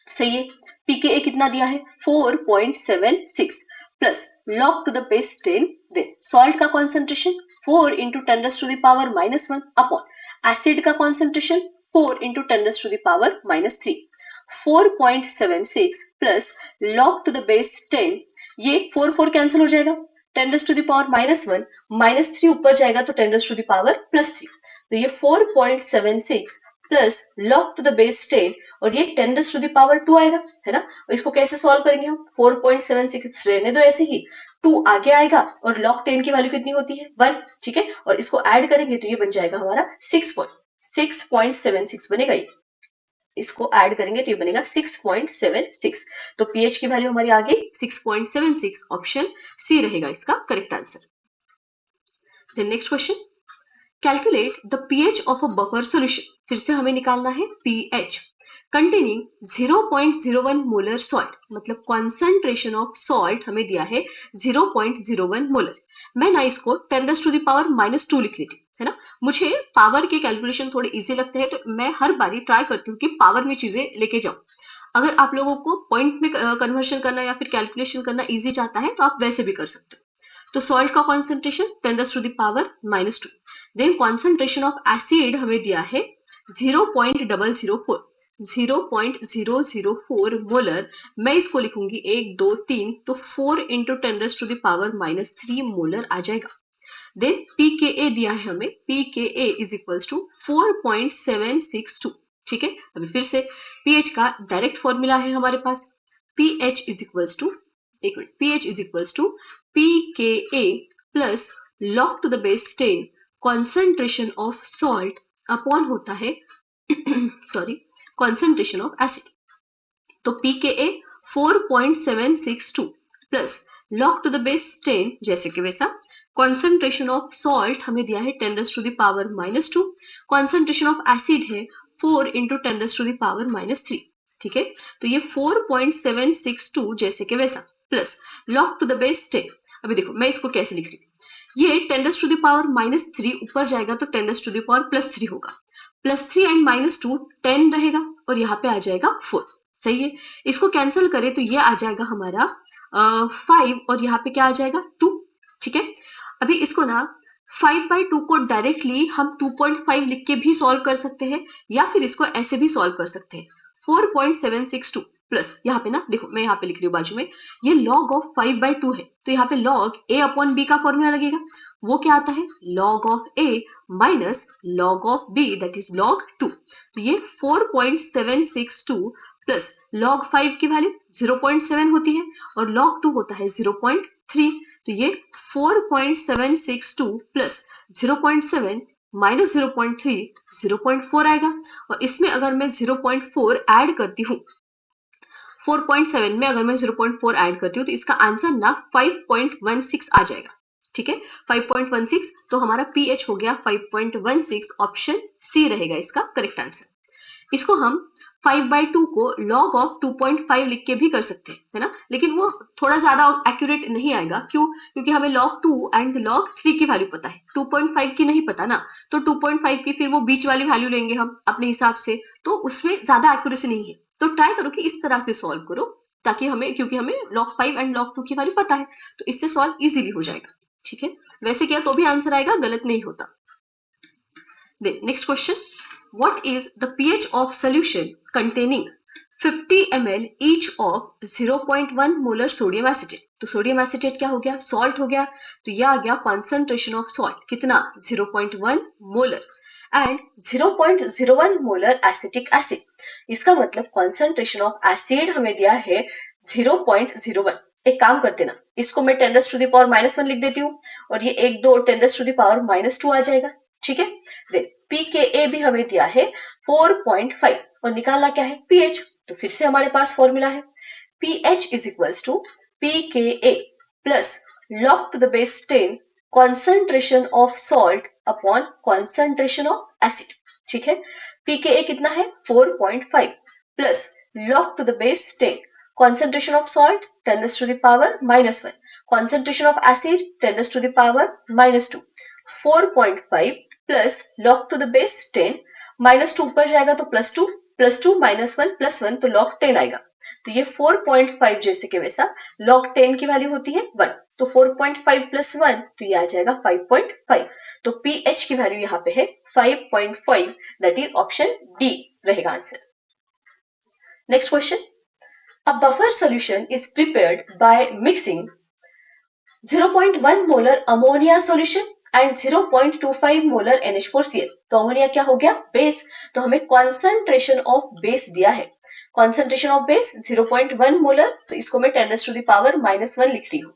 सही है। pKa कितना दिया है 4.76 plus log to the base 10, then salt का कॉन्सेंट्रेशन 4 into 10⁻⁻1 अपॉन एसिड का concentration 4 into 10⁻⁻3, 4.76 plus log to the base 10, ये 4 cancel हो जाएगा, 10⁻⁻1 -3 ऊपर जाएगा तो 10⁻+3, तो ये 4.76 plus log to the base 10 और ये 10⁻² आएगा, है ना। इसको कैसे सॉल्व करेंगे हम, 4.76 रहने दो ऐसे ही, 2 आगे आएगा और log 10 की वैल्यू कितनी होती है 1, ठीक है, और इसको ऐड करेंगे तो ये बन जाएगा हमारा 6.76 बनेगा, ये इसको ऐड करेंगे तो ये बनेगा 6.76, तो pH की वैल्यू हमारी आ गई 6.76, ऑप्शन सी रहेगा इसका correct answer. Then next question, calculate the pH of a buffer solution, फिर से हमें निकालना है pH कंटेनिंग 0.01 मोलर सॉल्ट, मतलब कॉन्सेंट्रेशन ऑफ सॉल्ट हमें दिया है 0.01 मोलर, मैं ना इसको 10⁻⁻2 लिख लेती, है ना, मुझे पावर के कैलकुलेशन थोड़े इजी लगते हैं तो मैं हर बारी ट्राई करती हूँ कि पावर में चीजें लेके जाऊं। अगर आप लोगों को पॉइंट में कन्वर्शन करना या फिर कैलकुलेशन करना इजी जाता है तो आप वैसे भी कर सकते हो। तो सॉल्ट का concentration 10⁻⁻², then concentration of acid हमें दिया है 0.004, 0.004 मोलर, मैं इसको लिखूंगी 1 2 3, तो 4 इंटू 10⁻³ मोलर आ जाएगा। देन pKa दिया है हमें, pKa इज इक्वल्स टू 4.762। ठीक है, अभी फिर से pH का डायरेक्ट फॉर्मूला है हमारे पास, pH इज इक्वल्स टू, एक मिनट, pH is equals to pKa plus log to the base 10 concentration of salt upon होता है सॉरी कॉन्सेंट्रेशन ऑफ एसिड। तो pKa 4.762 plus log to the base 10 जैसे कि वैसा, कॉन्सेंट्रेशन ऑफ सॉल्ट हमें दिया है 10⁻⁻², कॉन्सेंट्रेशन ऑफ एसिड है 4 इंटू 10⁻⁻3। ठीक है, तो ये 4.762 जैसे कि वैसा plus log to the base 10। अभी देखो मैं इसको कैसे लिख रही हूँ, ये 10⁻⁻3 ऊपर जाएगा तो 10⁻+3 होगा, +3 एंड -2 10 रहेगा और यहाँ पे आ जाएगा 4। सही है, इसको कैंसिल करें तो ये आ जाएगा हमारा 5 और यहाँ पे क्या आ जाएगा 2। ठीक है, अभी इसको ना 5/2 को डायरेक्टली हम 2.5 लिख के भी सॉल्व कर सकते हैं, या फिर इसको ऐसे भी सॉल्व कर सकते हैं। 4.762 प्लस यहाँ पे ना देखो मैं यहाँ पे लिख रही हूँ बाजू में, ये log ऑफ 5/2 है, तो यहाँ पे log a अपॉन b का फॉर्मूला लगेगा, वो क्या आता है log of a minus log of b that is log 2। तो ये 4.762 प्लस log 5 की वैल्यू 0.7 होती है और log 2 होता है 0.3, तो ये 4.762 प्लस 0.7 माइनस 0.3 0.4 आएगा, और इसमें अगर मैं 0.4 ऐड करती हूँ, 4.7 में अगर मैं 0.4 ऐड करती हूँ तो इसका आंसर ना 5.16 आ जाएगा। ठीक है, 5.16, तो हमारा pH हो गया 5.16, ऑप्शन सी रहेगा इसका करेक्ट आंसर। इसको हम 5/2 को log ऑफ 2.5 लिख के भी कर सकते हैं, है ना, लेकिन वो थोड़ा ज्यादा एक्यूरेट नहीं आएगा। क्यों? क्योंकि हमें log 2 एंड log 3 की वैल्यू पता है, 2.5 की नहीं पता ना, तो 2.5 की फिर वो बीच वाली वैल्यू लेंगे हम अपने हिसाब से, तो उसमें ज्यादा एक्यूरेसी नहीं है। तो ट्राई करो कि इस तरह से सॉल्व करो, ताकि हमें, क्योंकि हमें log 5 एंड log 2 की वैल्यू पता है, तो इससे सॉल्व इजीली हो जाएगा। ठीक है, वैसे किया तो भी आंसर आएगा, गलत नहीं होता। Next question, what is the pH of solution containing 50 ml each of 0.1 molar sodium acetate? तो सोडियम एसिटेट क्या हो गया, सॉल्ट हो गया, तो यह आ गया कॉन्सेंट्रेशन ऑफ सॉल्ट कितना 0.1 molar and 0.01 molar acetic acid. इसका मतलब कॉन्सेंट्रेशन ऑफ एसिड हमें दिया है 0.01। एक काम करते ना, इसको मैं 10⁻⁻1 लिख देती हूँ और ये 1 2 10⁻⁻2 आ जाएगा। ठीक है, देन pKa भी हमें दिया है 4.5 और निकालना क्या है pH, तो फिर से हमारे पास फॉर्मूला है pH is equals to pKa plus log to the base 10 concentration of salt upon concentration of acid. ठीक है, pKa कितना है 4.5 plus log to the base 10 concentration of salt 10⁻⁻1, concentration of acid 10⁻⁻2, 4.5 plus log to the base 10, -2 ऊपर जाएगा तो +2, +2 -1 +1 तो log 10 आएगा, तो ये 4.5 जैसे कि वैसा log 10 की वैल्यू होती है 1, तो 4.5 + 1 तो ये आ जाएगा 5.5, तो pH की वैल्यू यहाँ पे है 5.5, दैट इज ऑप्शन डी रहेगा answer. Next question, a buffer solution is prepared by mixing 0.1 molar ammonia solution and 0.25 molar NH4Cl। तो अमोनिया क्या हो गया बेस, तो हमें कॉन्सेंट्रेशन ऑफ बेस दिया है, कॉन्सेंट्रेशन ऑफ बेस 0.1 मोलर, तो इसको मैं 10⁻⁻1 लिख रही हूँ,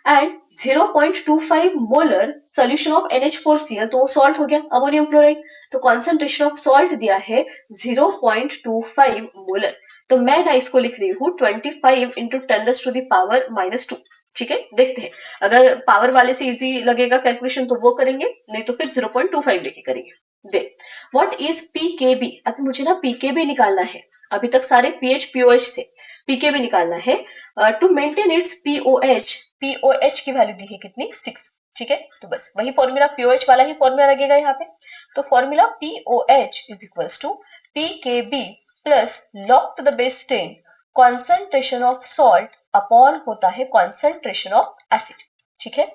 and 0.25 molar solution of NH4Cl, तो वो सॉल्ट हो गया अमोनियम क्लोराइड, तो कॉन्सेंट्रेशन ऑफ सॉल्ट दिया है 0.25 मोलर, तो मैं ना इसको लिख रही हूँ 25 इंटू 10⁻⁻2। ठीक है, देखते हैं अगर पावर वाले से इजी लगेगा कैलकुलेशन तो वो करेंगे, नहीं तो फिर 0.25 लेके करेंगे। दे व्हाट इज pKb, अभी मुझे ना pKb निकालना है, अभी तक सारे pH POH थे, pKb निकालना है टू मेंटेन इट्स POH की वैल्यू दी है कितनी 6। ठीक है, तो बस वही फॉर्मूला POH वाला ही फॉर्मूला लगेगा यहाँ पे, तो formula POH is equals to pKb plus log to the base 10 concentration of salt upon होता है कॉन्सेंट्रेशन ऑफ एसिड। ठीक है,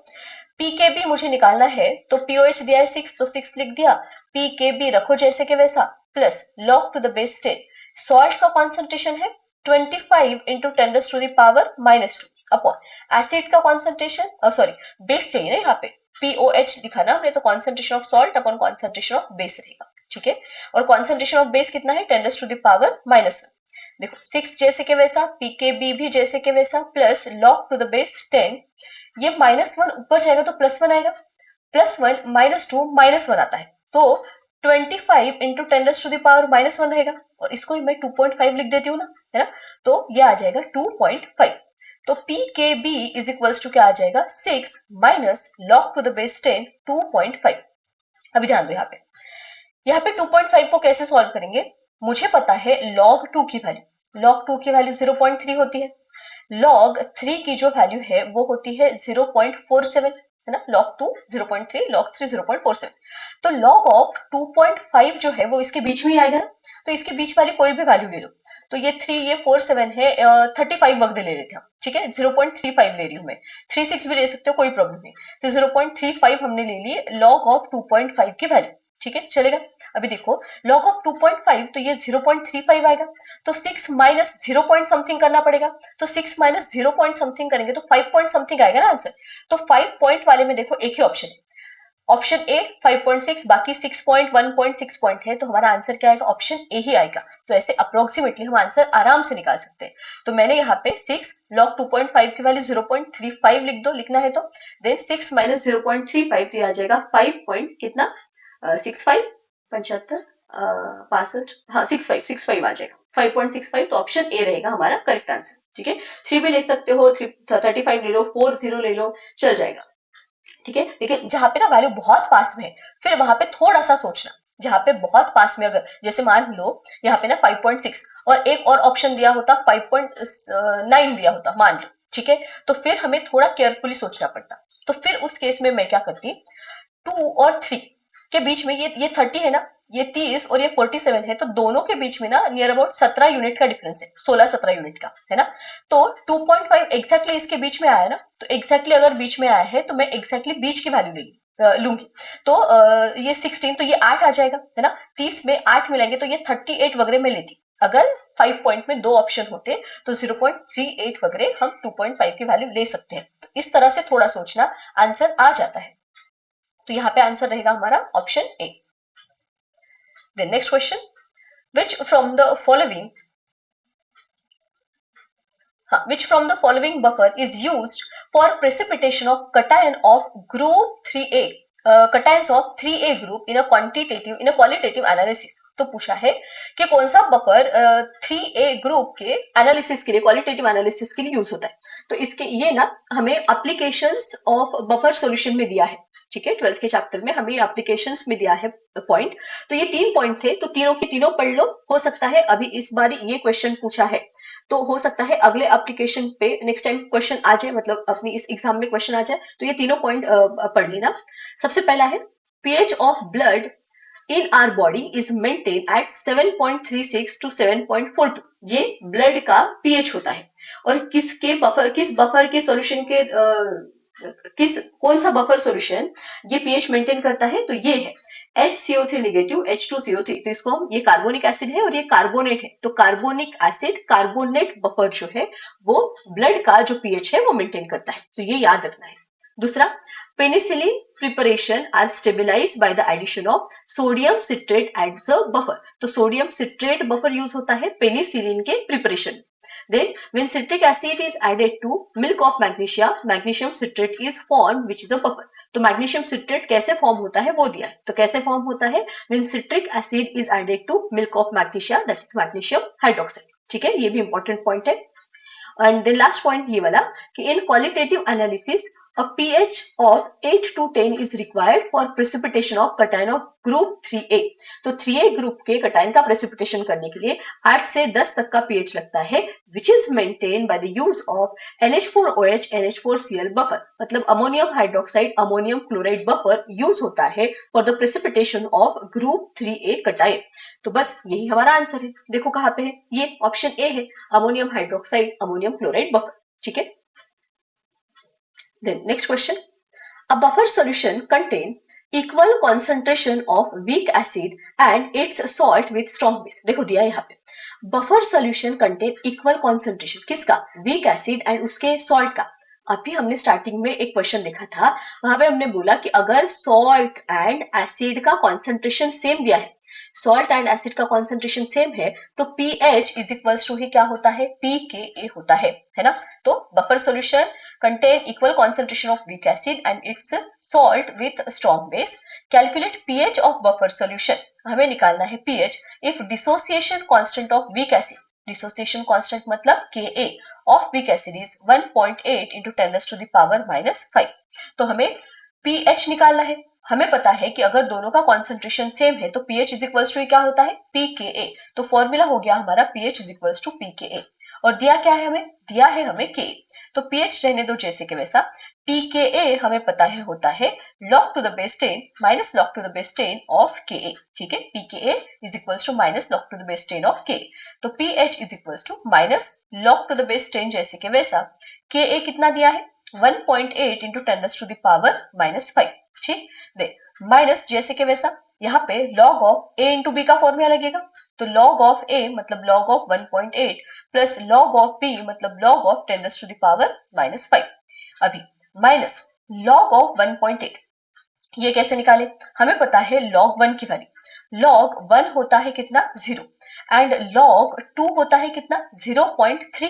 pKb मुझे निकालना है, तो POH दिया है 6 तो 6 लिख दिया, pKb रखो जैसे के वैसा, plus log to the base 10, salt का कॉन्सेंट्रेशन है 25 इंटू 10⁻⁻⁻2 अपॉन एसिड का कॉन्सेंट्रेशन, सॉरी बेस चाहिए ना यहाँ पे, POH लिखा ना हमने, तो concentration of salt upon concentration of base रहेगा, ठीक है। और कॉन्सेंट्रेशन ऑफ बेस कितना है 10⁻⁻⁻1। देखो 6 जैसे के वैसा, pKb भी जैसे के वैसा, plus log to the base 10, ये -1 ऊपर जाएगा तो +1 आएगा, +1 -2 -1 आता है, तो 25 इंटू 10⁻⁻1 रहेगा, और इसको मैं 2.5 लिख देती हूँ ना, है ना, तो ये आ जाएगा 2.5। तो pKb इज इक्वल्स टू क्या आ जाएगा 6 minus log to the base 10 2.5। अभी ध्यान दो यहाँ पे 2.5 को कैसे सॉल्व करेंगे, मुझे पता है log 2 की वैल्यू, log 2 की वैल्यू 0.3 होती है, log 3 की जो वैल्यू है वो होती है 0.47, है ना, log 2 0.3, log 3 0.47, तो log ऑफ 2.5 जो है वो इसके बीच में ही आएगा ना, तो इसके बीच वाली कोई भी वैल्यू ले लो, तो ये 3 ये 47 है, 35 वगैरह ले लेते हैं, ठीक है, 0.35 ले रही हूँ मैं, 36 भी ले सकते हो कोई प्रॉब्लम नहीं, तो 0.35 हमने ले लिए log ऑफ 2.5 की वैल्यू, ठीक है चलेगा। अभी देखो log ऑफ 2.5 तो ये 0.35 आएगा, तो 6 माइनस 0 पॉइंट समथिंग करना पड़ेगा, तो 6 माइनस 0 पॉइंट समथिंग करेंगे तो 5 पॉइंट समथिंग आएगा ना आंसर, तो 5 पॉइंट वाले में देखो एक ही ऑप्शन है, ऑप्शन ए 5.6, बाकी 6 पॉइंट 1.6 पॉइंट है, तो हमारा आंसर क्या आएगा, ऑप्शन ए ही आएगा। तो ऐसे अप्रोक्सीमेटली हम आंसर आराम से निकाल सकते हैं। तो मैंने यहाँ पे 6 log 2.5 की वैल्यू 0.35 लिख दो, लिखना है तो देन 6 माइनस 0.35 तो ये आ जाएगा 5 पॉइंट कितना 65 75 65, हाँ 65 आ जाएगा 5.65, तो ऑप्शन ए रहेगा हमारा करेक्ट आंसर, ठीक है। 3 भी ले सकते हो, 35 ले लो, 40 ले लो, चल जाएगा, ठीक है। लेकिन जहां पे ना वैल्यू बहुत पास में है, फिर वहां पे थोड़ा सा सोचना, जहां पे बहुत पास में, अगर जैसे मान लो यहाँ पे ना 5.6 और एक और ऑप्शन दिया होता 5.9 दिया होता मान लो, ठीक है, तो फिर हमें थोड़ा केयरफुली सोचना पड़ता, तो फिर उस केस में मैं क्या करती, 2 और 3 के बीच में ये 30 है ना, ये 30 और ये 47 है, तो दोनों के बीच में ना नियर अबाउट 17 यूनिट का डिफरेंस है, 16-17 यूनिट का, है ना, तो 2.5 एग्जैक्टली इसके बीच में आया ना, तो एग्जैक्टली अगर बीच में आया है तो मैं एग्जैक्टली बीच की वैल्यू लूंगी, तो ये 16 तो ये 8 आ जाएगा, है ना, 30 में 8 मिलाएंगे तो ये 38 वगैरह में लेती, अगर 5 पॉइंट में 2 ऑप्शन होते तो 0.38 वगैरह हम 2.5 की वैल्यू ले सकते हैं, तो इस तरह से थोड़ा सोचना आंसर आ जाता है। तो यहाँ पे आंसर रहेगा हमारा option A. Then next question, which from the following which from the following buffer is used for precipitation of cation of group 3A cations of 3A group in a qualitative analysis। तो पूछा है कि कौन सा buffer 3A group के analysis के लिए, qualitative analysis के लिए यूज होता है। तो इसके ये ना हमें एप्लीकेशंस ऑफ बफर सॉल्यूशन में दिया है, ठीक है, 12th के चैप्टर में हमें एप्लीकेशंस में दिया है पॉइंट, तो ये 3 पॉइंट थे, तो तीनों के तीनों पढ़ लो, हो सकता है अभी इस बार ये क्वेश्चन पूछा है, तो हो सकता है अगले एप्लीकेशन पे नेक्स्ट टाइम क्वेश्चन आ जाए, मतलब अपनी इस एग्जाम में क्वेश्चन आ जाए, तो ये तीनों पॉइंट पढ़ लेना। सबसे पहला है pH of blood in our body is maintain at 7.36 to 7.42, ये ब्लड का pH होता है, और किस बफर के सॉल्यूशन के कौन सा बफर सॉल्यूशन ये pH मेंटेन करता है, तो ये है HCO3 नेगेटिव H2CO3, तो इसको हम, ये कार्बोनिक एसिड है और ये कार्बोनेट है, तो कार्बोनिक एसिड कार्बोनेट बफर जो है वो ब्लड का जो pH है वो मेंटेन करता है, तो ये याद रखना है। दूसरा, penicillin preparation are stabilised by the addition of sodium citrate at the buffer, तो सोडियम सिट्रेट बफर यूज होता है पेनिसिलिन के preparation. Then when citric acid is added to milk of magnesia, magnesium citrate is formed which is a buffer, तो magnesium citrate कैसे form होता है वो दिया है, तो कैसे फॉर्म होता है, when citric acid is added to milk of magnesia, that is magnesium hydroxide, ठीक है, ये भी इंपॉर्टेंट पॉइंट है। एंड देन लास्ट पॉइंट ये वाला कि इन qualitative analysis a pH of 8 to 10 is required for precipitation of cation of group 3A, तो 3A group के कटायन का प्रेसिपिटेशन करने के लिए 8 से 10 तक का pH लगता है, which is maintained by the use of NH4OH NH4Cl buffer, मतलब ammonium hydroxide ammonium chloride buffer use होता है for the precipitation of group 3A cation. तो बस यही हमारा आंसर है, देखो कहाँ पे है, ये ऑप्शन ए है, ammonium hydroxide ammonium chloride buffer, ठीक है। Then next question, a buffer solution contain equal concentration of weak acid and its salt with strong base, देखो दिया यहाँ पे buffer solution contain equal concentration किसका, वीक एसिड एंड उसके salt का। अभी हमने स्टार्टिंग में एक क्वेश्चन देखा था, वहां पे हमने बोला कि अगर सॉल्ट एंड एसिड का कॉन्सेंट्रेशन सेम दिया है, सॉल्ट एंड एसिड का कॉन्सेंट्रेशन सेम है, तो पीएच इज इक्वल्स टू ही क्या होता है, पीके होता है ना। तो buffer solution contain equal concentration of weak acid and its salt with strong base. Calculate pH of buffer solution, हमें निकालना है pH if dissociation constant of weak acid, dissociation constant मतलब Ka of weak acid is 1.8 into 10⁻⁻⁵। तो हमें pH निकालना है। हमें पता है कि अगर दोनों का कॉन्सेंट्रेशन सेम है तो पीएच इज इक्वल्स टू क्या होता है, पीके। तो फॉर्मूला हो गया हमारा पीएच इज इक्वल्स टू पीके। और दिया क्या है हमें, दिया है हमें के, तो पीएच रहने दो जैसे के वैसा। पीके हमें पता है होता है log to the base 10 minus log to the base 10 of K. ठीक है, pK is equals to minus log to the base 10 of K. तो pH is equals to minus log to the base 10 जैसे के वैसा। के कितना दिया है, 1.8 into 10⁻⁻⁵। ठीक, दे माइनस जैसे के वैसा, यहाँ पे log of a into B का फॉर्मूला लगेगा। तो log ऑफ a मतलब log ऑफ 1.8 प्लस log ऑफ b मतलब log ऑफ 10⁻⁻⁵। अभी माइनस log ऑफ 1.8, ये कैसे निकाले, हमें पता है log 1 की वैल्यू, log 1 होता है कितना 0 एंड log 2 होता है कितना 0.3।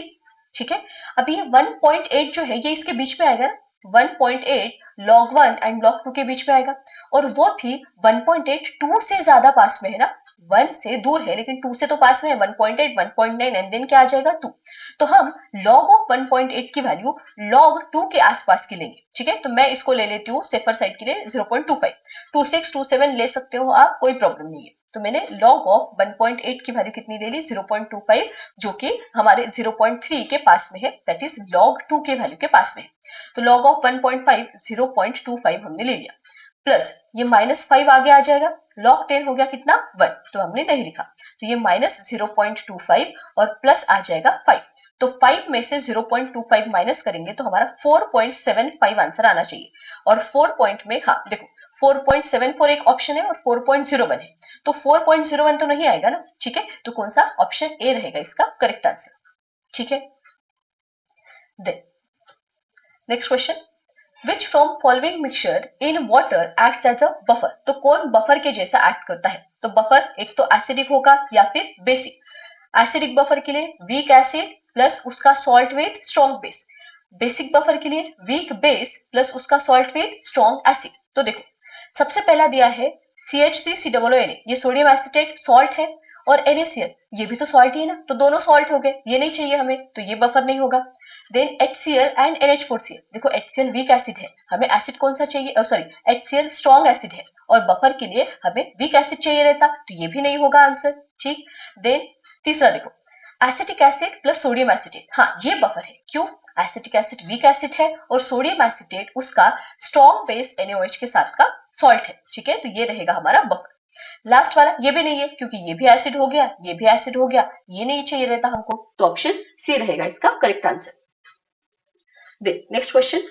ठीक है, अब ये 1.8 जो है ये इसके बीच में आएगा, 1.8 log 1 एंड log 2 के बीच में आएगा, और वो भी 1.8 2 से ज्यादा पास में है ना, 1 से दूर है लेकिन 2 से तो पास में है, 1.8 1.9 एंड देन क्या आ जाएगा 2। तो हम log ऑफ 1.8 की वैल्यू log 2 के आसपास की लेंगे। ठीक है, तो मैं इसको ले लेती हूँ सेफर साइड के लिए 0.25, 26 27 ले सकते हो आप, कोई प्रॉब्लम नहीं है। तो मैंने log ऑफ 1.8 की वैल्यू कितनी ले ली, 0.25, जो कि हमारे 0.3 के पास में है, दैट इज log 2 के वैल्यू के पास में है। तो log ऑफ 1.5 0.25 हमने ले लिया, प्लस ये -5 आगे आ जाएगा, log 10 हो गया कितना 1, तो हमने नहीं लिखा, तो ये माइनस 0.25 और प्लस आ जाएगा 5। तो 5 में से 0.25 माइनस करेंगे तो हमारा 4.75 आंसर आना चाहिए। और 4 पॉइंट में, हाँ देखो 4.74 एक ऑप्शन है और 4.01 है, तो 4.01 तो नहीं आएगा ना। ठीक है, तो कौन सा ऑप्शन ए रहेगा इसका करेक्ट आंसर। ठीक है, next question, which from following mixture in water acts as a buffer, तो कौन बफर के जैसा एक्ट करता है। तो बफर एक तो एसिडिक होगा या फिर बेसिक। एसिडिक बफर के लिए वीक एसिड प्लस उसका salt with strong base, basic buffer के लिए वीक बेस प्लस उसका सॉल्ट विद स्ट्रॉन्ग एसिड। तो देखो सबसे पहला दिया है CH3COONA, ये सोडियम एसिटेट सॉल्ट है, और NaCl ये भी तो सॉल्ट ही है ना, तो दोनों सॉल्ट हो गए, ये नहीं चाहिए हमें, तो ये बफर नहीं होगा। देन HCl एंड NH4Cl, देखो HCl वीक एसिड है, हमें एसिड कौन सा चाहिए, सॉरी HCl स्ट्रॉन्ग एसिड है और बफर के लिए हमें वीक एसिड चाहिए रहता, तो ये भी नहीं होगा आंसर। ठीक, देन तीसरा देखो acetic acid plus sodium acetate, हाँ ये बफर है, क्यों, एसिटिक एसिड वीक एसिड है और सोडियम एसिटेट उसका स्ट्रॉन्ग बेस NaOH के साथ का सॉल्ट है। ठीक है, तो ये रहेगा हमारा बफर। लास्ट वाला ये भी नहीं है क्योंकि ये भी एसिड हो गया, ये भी एसिड हो गया, ये नहीं चाहिए रहता हमको, तो ऑप्शन सी रहेगा इसका correct answer. Next question,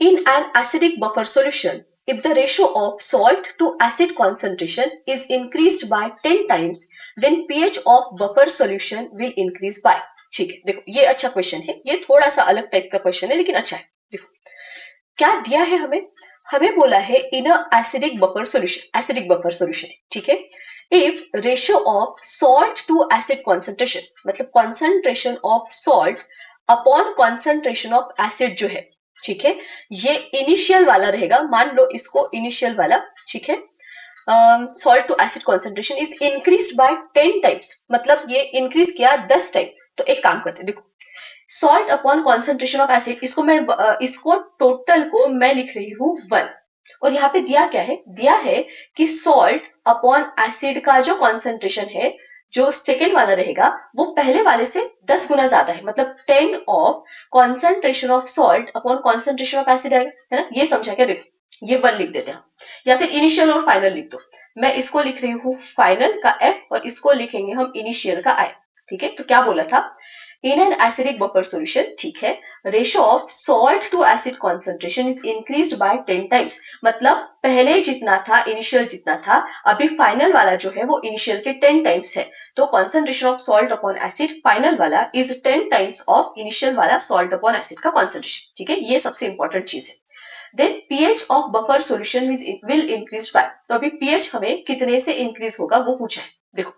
in an acidic buffer solution if the ratio of salt to acid concentration is increased by 10 times then pH of buffer solution will increase by। ठीक है, देखो ये अच्छा question है, ये थोड़ा सा अलग टाइप का क्वेश्चन है लेकिन अच्छा है। देखो क्या दिया है हमें बोला है in acidic buffer solution, acidic buffer solution, ठीक है, if ratio of salt to acid concentration, मतलब concentration of salt upon concentration of acid जो है, ठीक है, ये इनिशियल वाला रहेगा, मान लो इसको इनिशियल वाला, ठीक है, salt to acid concentration is increase by 10 times, मतलब ये इंक्रीज किया 10 टाइम। तो एक काम करते हैं, देखो salt upon concentration of acid, इसको टोटल को मैं लिख रही हूँ 1, और यहाँ पे दिया क्या है, दिया है कि सॉल्ट अपॉन एसिड का जो कॉन्सेंट्रेशन है, जो सेकेंड वाला रहेगा वो पहले वाले से 10 गुना ज्यादा है, मतलब 10 of concentration of salt upon concentration of acid आएगा, है ना, ये समझा क्या, देखो ये 1 लिख देते हैं, या फिर इनिशियल और फाइनल लिख दो, मैं इसको लिख रही हूँ फाइनल का F और इसको लिखेंगे हम इनिशियल का I। ठीक है, तो क्या बोला था, in an acidic buffer solution, ठीक है, ratio of salt to acid concentration is increased by 10 times. मतलब पहले जितना था, इनिशियल जितना था, अभी फाइनल वाला जो है वो इनिशियल के 10 टाइम्स है। तो concentration of salt upon acid final वाला इज 10 टाइम्स ऑफ इनिशियल वाला सॉल्ट अपॉन एसिड का कॉन्सेंट्रेशन, ठीक है, ये सबसे इंपॉर्टेंट चीज है। Then pH of buffer solution will increase by, तो अभी पीएच हमें कितने से इंक्रीज होगा वो पूछा है। देखो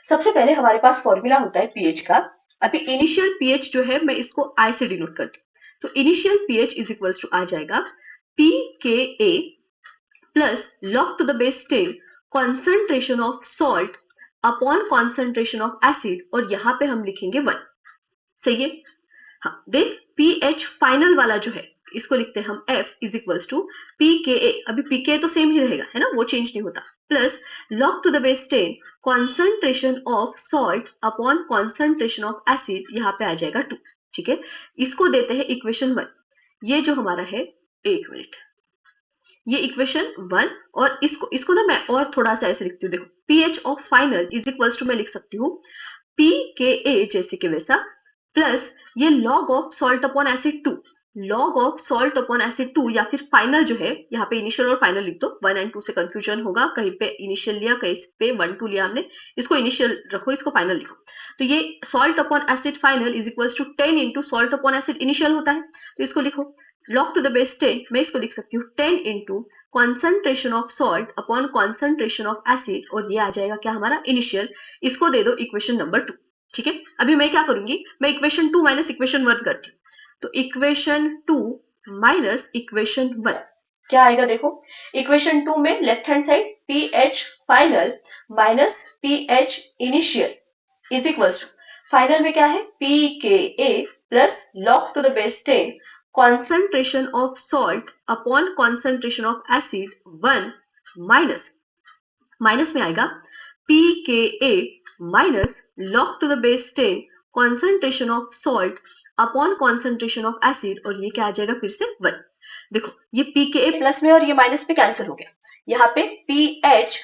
सबसे पहले हमारे पास फॉर्मूला होता है पीएच का। अभी इनिशियल पीएच जो है मैं इसको आई से डिनोट करती हूँ, तो initial pH is equals to आ जाएगा p K a plus log to the base 10 concentration of salt upon concentration of acid, और यहाँ पे हम लिखेंगे 1। सही है। हाँ, देन पीएच फाइनल वाला जो है इसको लिखते हैं हम F is equals to P K A, अभी पी के तो सेम ही रहेगा, है ना, वो चेंज नहीं होता, plus log to the base 10 concentration of salt upon concentration of acid, यहाँ पे आ जाएगा 2, ठीक है। इसको देते हैं इक्वेशन 1, ये जो हमारा है, एक मिनट, ये इक्वेशन 1, और इसको ना मैं और थोड़ा सा ऐसे लिखती हूँ। देखो pH of final is equals to मैं लिख सकती हूँ पी के ए जैसे कि वैसा, प्लस ये log of salt upon acid 2, log of salt upon acid 2, या फिर फाइनल जो है, यहाँ पे इनिशियल और फाइनल लिख दो, 1 और 2 से कंफ्यूजन होगा, कहीं पे इनिशियल लिया कहीं पे 1 2 लिया हमने, इसको इनिशियल रखो, इसको फाइनल लिखो। तो ये salt upon acid final is equals to 10 into salt upon acid initial होता है, तो इसको लिखो लॉग टू द बेस 10, मैं इसको लिख सकती हूँ 10 into concentration of salt upon concentration of acid, और ये आ जाएगा क्या हमारा इनिशियल, इसको दे दो इक्वेशन नंबर 2, ठीक है। अभी मैं क्या करूंगी, मैं इक्वेशन 2 माइनस इक्वेशन 1 करती हूँ, तो इक्वेशन 2 माइनस इक्वेशन 1 क्या आएगा, देखो इक्वेशन 2 में left hand side p H final minus P H initial is equals to, final में क्या है, p K a plus log to the base 10 concentration of salt upon concentration of acid 1 minus, minus में आएगा p K a minus log to the base 10 concentration of salt upon concentration of acid, और ये क्या आ जाएगा फिर से 1। देखो ये पी के ए प्लस में और ये माइनस पे कैंसिल हो गया, यहाँ पे P H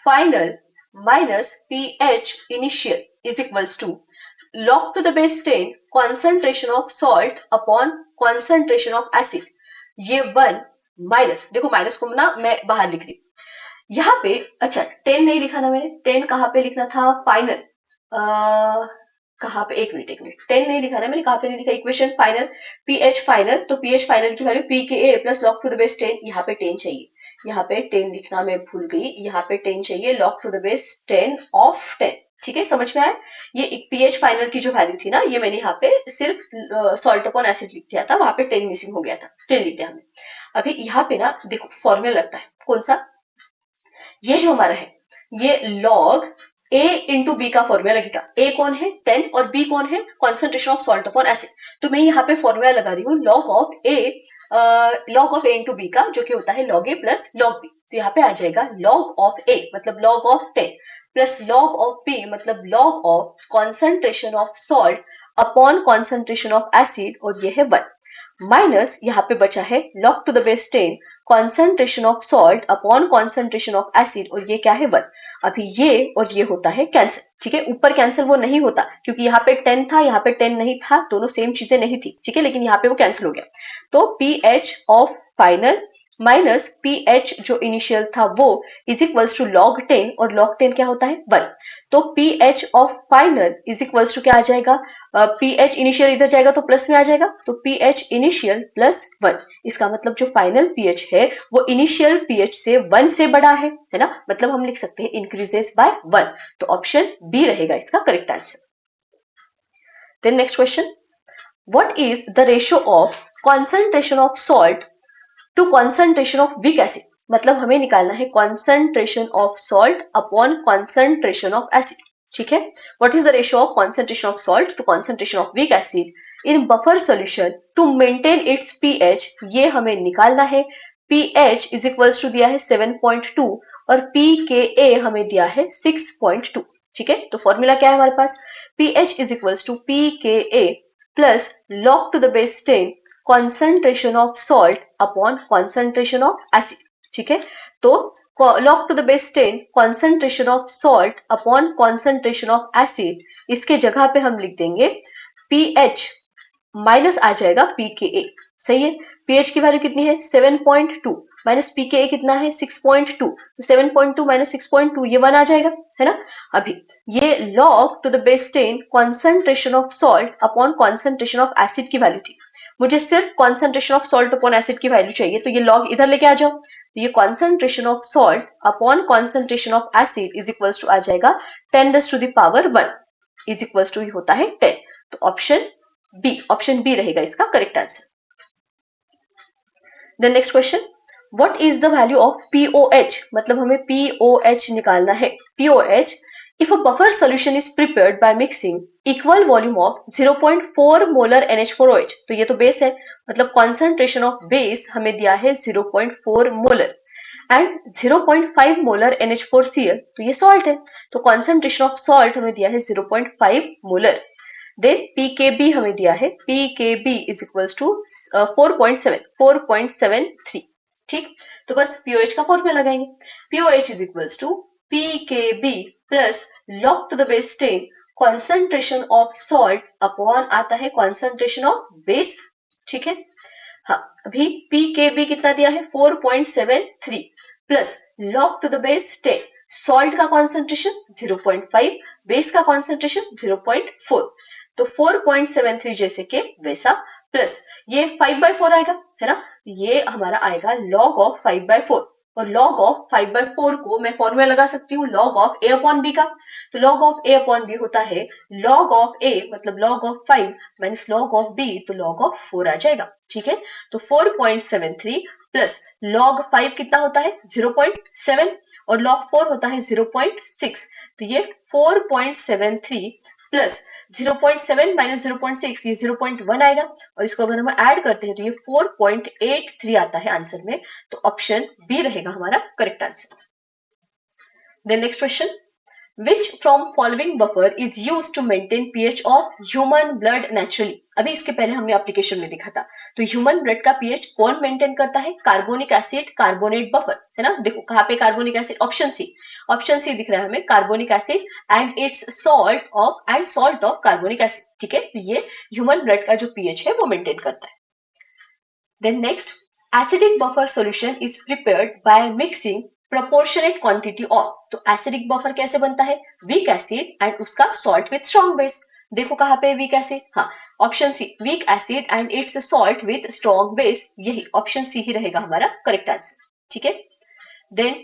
final minus P H initial is equals to log to the base 10 concentration of salt upon concentration of acid, ये 1 माइनस, देखो माइनस को ना मैं बाहर लिख रही हूँ यहाँ पे। अच्छा 10 नहीं लिखा ना मैंने, 10 कहाँ पे लिखना था, फाइनल, कहाँ पे, एक मिनट 10 नहीं लिखा ना मैंने, कहाँ पे नहीं लिखा, इक्वेशन फाइनल पीएच फाइनल, तो पीएच फाइनल की value p K a plus log to the base 10, यहाँ पे 10 चाहिए, यहाँ पे 10 लिखना मैं भूल गई, यहाँ पे 10 चाहिए, log to the base 10 of 10, ठीक है, समझ में आया। ये पीएच फाइनल की जो वैल्यू थी ना, ये मैंने यहाँ पे सिर्फ सॉल्ट अपॉन एसिड लिख दिया था, वहां पे 10 मिसिंग हो गया था, 10 लिख दिया हमने। अभी यहाँ पे ना देखो फॉर्मूला लगता है, कौन सा, ये जो हमारा है, ये लॉग A इंटू बी का फॉर्मूला लगेगा। A कौन है 10 और B कौन है concentration of salt upon acid, तो मैं यहाँ पे फॉर्मूला लगा रही हूँ log of A into B का, जो कि होता है log A plus log B, तो यहाँ पे आ जाएगा लॉग ऑफ A मतलब log of 10 plus log of B मतलब log of concentration of salt upon concentration of acid, और ये है 1 माइनस यहाँ पे बचा है log to the base 10 concentration of salt upon concentration of acid, और ये क्या है 1। अभी ये और ये होता है कैंसिल, ठीक है, ऊपर कैंसिल वो नहीं होता क्योंकि यहाँ पे 10 था, यहाँ पे 10 नहीं था, दोनों सेम चीजें नहीं थी, ठीक है, लेकिन यहाँ पे वो कैंसिल हो गया, तो P H of final minus P H जो इनिशियल था वो इज इक्वल्स टू लॉग 10, और लॉग 10 क्या होता है 1, तो P H of final is equals to क्या आ जाएगा, पी एच इनिशियल इधर जाएगा तो प्लस में आ जाएगा, तो पी एच इनिशियल प्लस 1, इसका मतलब जो फाइनल पीएच है वो इनिशियल पीएच से 1 से बड़ा है ना, मतलब हम लिख सकते हैं इंक्रीजेस बाय 1, तो ऑप्शन बी रहेगा इसका correct answer. Then next question, what is the ratio of concentration of salt to concentration of weak acid, मतलब हमें निकालना है concentration of salt upon concentration of acid, ठीक है। What is the ratio of concentration of salt to concentration of weak acid in buffer solution to maintain its pH, ये हमें निकालना है। पीएच इज इक्वल्स टू दिया है 7.2 और पीके हमें दिया है 6.2, ठीक है, तो फॉर्मूला क्या है हमारे पास, pH is equals to pK plus log to the base 10 concentration of salt upon concentration of acid, ठीक है, तो log to the base 10 concentration of salt upon concentration of acid, इसके जगह पे हम लिख देंगे पीएच माइनस आ जाएगा पीकेए, सही है। पीएच की वैल्यू कितनी है 7.2 माइनस पीकेए कितना है 6.2, तो 7.2 माइनस 6.2 ये 1 आ जाएगा, है ना। अभी ये log to the base 10 concentration of salt upon concentration of acid की वैल्यू थी। मुझे सिर्फ concentration of salt upon acid की वैल्यू चाहिए, तो ये log इधर लेके आ जाओ, तो ये concentration of salt upon concentration of acid is equals to आ जाएगा 10⁻⁻1 इज इक्वल्स टू होता है 10। तो ऑप्शन बी रहेगा इसका correct answer. Then next question, what is the value of pOH, मतलब हमें पीओएच निकालना है। POH, if a buffer solution is prepared by mixing equal volume of 0.4 molar NH4OH, तो ये तो बेस है, मतलब concentration of base हमें दिया है 0.4 molar एंड 0.5 molar NH4Cl, तो ये सॉल्ट है, तो concentration of salt हमें दिया है 0.5 molar। देन pKb हमें दिया है, pKb इज इक्वल्स टू 4.73, ठीक। तो बस पीओएच का फॉर्मूला लगाएंगे, pOH is equals to pKb plus log to the base 10 concentration of salt upon आता है कॉन्सेंट्रेशन ऑफ बेस, ठीक है। हाँ, अभी pKb कितना दिया है 4.73 plus log to the base 10 salt का कॉन्सेंट्रेशन 0.5, बेस का कॉन्सेंट्रेशन 0.4, तो 4.73 जैसे के वैसा, प्लस ये 5/4 आएगा, है ना, ये हमारा आएगा log ऑफ 5/4, और log ऑफ 5/4 को मैं फॉर्मूला लगा सकती हूँ log of a upon b का, तो log of a upon b होता है log ऑफ a मतलब log of 5 minus log of b, तो log ऑफ 4 आ जाएगा, ठीक है। तो 4.73 प्लस log 5 कितना होता है 0.7 और log 4 होता है 0.6, तो ये 4.73 प्लस 0.7 माइनस 0.6 ये 0.1 आएगा, और इसको अगर हम ऐड करते हैं तो ये 4.83 आता है आंसर में, तो ऑप्शन बी रहेगा हमारा correct answer. Then next question, Which from following buffer is used to maintain pH of human blood naturally? अभी इसके पहले हमने एप्लीकेशन में देखा था, तो ह्यूमन ब्लड का पीएच कौन मेंटेन करता है, कार्बोनिक एसिड कार्बोनेट बफर, है ना। देखो कहाँ पे कार्बोनिक एसिड, ऑप्शन सी दिख रहा है हमें, carbonic acid and its salt of carbonic acid, ठीक है। तो ये ह्यूमन ब्लड का जो पीएच है वो मेंटेन करता है। Then next, acidic buffer solution is prepared by mixing proportionate quantity of, तो एसिडिक बफर कैसे बनता है, वीक एसिड एंड उसका सॉल्ट विथ स्ट्रॉन्ग बेस। देखो कहाँ पे वीक एसिड, हाँ option C, weak acid and its salt with strong base, यही ऑप्शन सी ही रहेगा हमारा करेक्ट आंसर, ठीक है। Then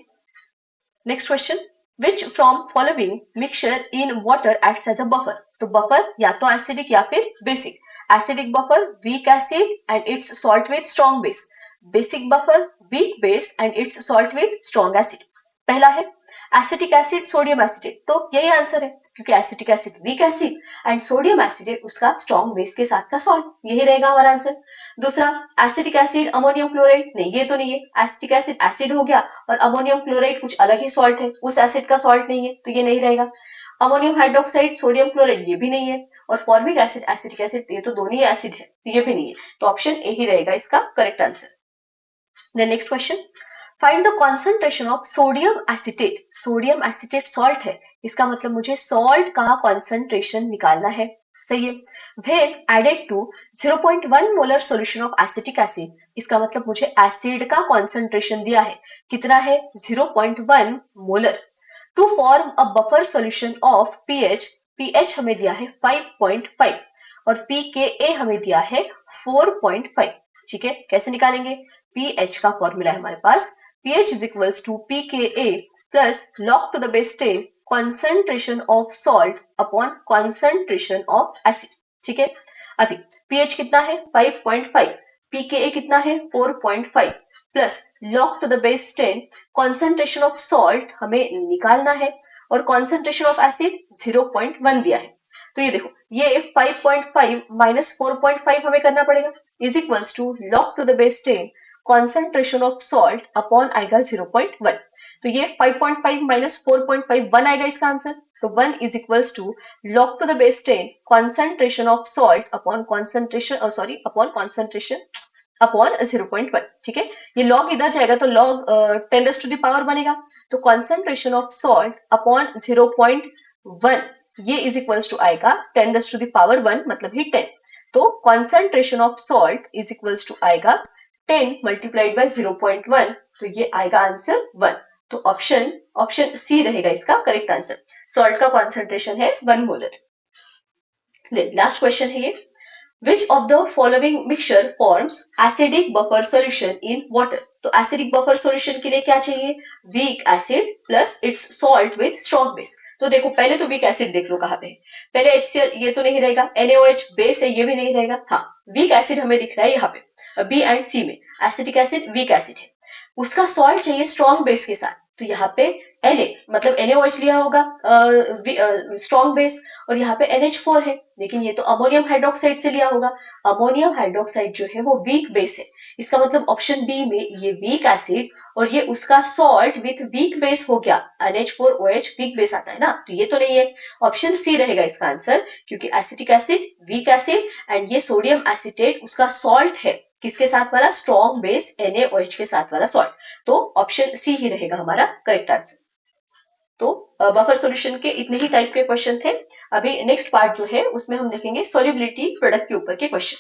next question, which from following mixture in water acts as a buffer, तो बफर या तो एसिडिक या फिर basic, acidic buffer week acid and its salt with strong base, basic buffer weak base and its salt with strong acid। पहला है acetic acid sodium acetate, तो यही answer है, क्योंकि acetic acid weak acid and sodium acetate उसका strong base के साथ का सॉल्ट, यही रहेगा हमारा आंसर। दूसरा एसिटिक एसिड अमोनियम क्लोराइड, नहीं ये तो नहीं है, एसिटिक एसिड एसिड हो गया और अमोनियम क्लोराइड कुछ अलग ही सॉल्ट है, उस एसिड का सॉल्ट नहीं है, तो ये नहीं रहेगा। अमोनियम हाइड्रोक्साइड सोडियम क्लोराइड, ये भी नहीं है, और फॉर्मिक एसिड एसिटिक एसिड, ये तो दोनों ही एसिड है, तो ये भी नहीं है, तो ऑप्शन ए ही रहेगा इसका correct answer. The next question, find the concentration of sodium acetate, sodium acetate salt है, इसका मतलब मुझे सॉल्ट का कॉन्सेंट्रेशन निकालना है, सही है। when added to 0.1 molar solution of acetic acid, इसका मतलब मुझे एसिड का कॉन्सेंट्रेशन दिया है, कितना है 0.1 molar, to form a buffer solution of pH हमें दिया है 5.5 और pKa हमें दिया है 4.5, ठीक है। कैसे निकालेंगे, pH का फॉर्मूला है हमारे पास, pH is equals to pKa plus log to the base 10 concentration of salt upon concentration of acid, ठीक है। अभी pH कितना है 5.5, pKa कितना है 4.5 plus log to the base 10 concentration of salt हमें निकालना है और कॉन्सेंट्रेशन ऑफ एसिड 0.1 दिया है, तो ये देखो ये 5.5 माइनस 4.5 हमें करना पड़ेगा is equals to log to the base 10 concentration of salt upon आएगा 0.1, तो ये 5.5 माइनस 4.5 1 आएगा इसका आंसर, तो 1 is equals to log to the base 10 concentration of salt upon concentration upon 0.1, ठीक है। ये log इधर जाएगा तो log 10 टू द पावर बनेगा, तो कॉन्सेंट्रेशन ऑफ सॉल्ट अपॉन 0.1 ये इज इक्वल्स टू आएगा 10⁻⁻1 मतलब ही 10। तो concentration of salt is equals to आएगा 10 मल्टीप्लाइड बाय 0.1, तो ये आएगा आंसर 1। तो ऑप्शन सी रहेगा इसका करेक्ट आंसर। सॉल्ट का कॉन्सेंट्रेशन है 1 मोलर। लास्ट क्वेश्चन है ये, Which of the following mixture forms acidic buffer solution in water? तो acidic buffer solution के लिए क्या चाहिए? Weak acid plus its salt with strong base। तो देखो पहले तो weak acid देख लो कहाँ पे है। पहले HCl ये तो नहीं रहेगा, NaOH बेस है ये भी नहीं रहेगा। हाँ, weak acid हमें दिख रहा है यहाँ पे B एंड C में। एसिटिक एसिड वीक एसिड है, उसका सॉल्ट चाहिए स्ट्रॉन्ग बेस के साथ। तो यहाँ पे Na मतलब NaOH लिया होगा स्ट्रॉन्ग बेस, और यहाँ पे NH4 है, लेकिन ये तो अमोनियम हाइड्रोक्साइड से लिया होगा। अमोनियम हाइड्रोक्साइड जो है वो वीक बेस है, इसका मतलब ऑप्शन बी में ये वीक एसिड और ये उसका सॉल्ट विथ वीक बेस हो गया। NH4OH वीक बेस आता है ना, तो ये तो नहीं है। ऑप्शन सी रहेगा इसका आंसर, क्योंकि acetic acid weak acid and ये सोडियम एसिटेट उसका सॉल्ट है। किसके साथ वाला? स्ट्रॉन्ग बेस NaOH के साथ वाला सॉल्ट। तो ऑप्शन सी ही रहेगा हमारा करेक्ट आंसर। तो बफर सॉल्यूशन के इतने ही टाइप के क्वेश्चन थे। अभी नेक्स्ट पार्ट जो है उसमें हम देखेंगे सॉल्युबिलिटी प्रोडक्ट के ऊपर के क्वेश्चन।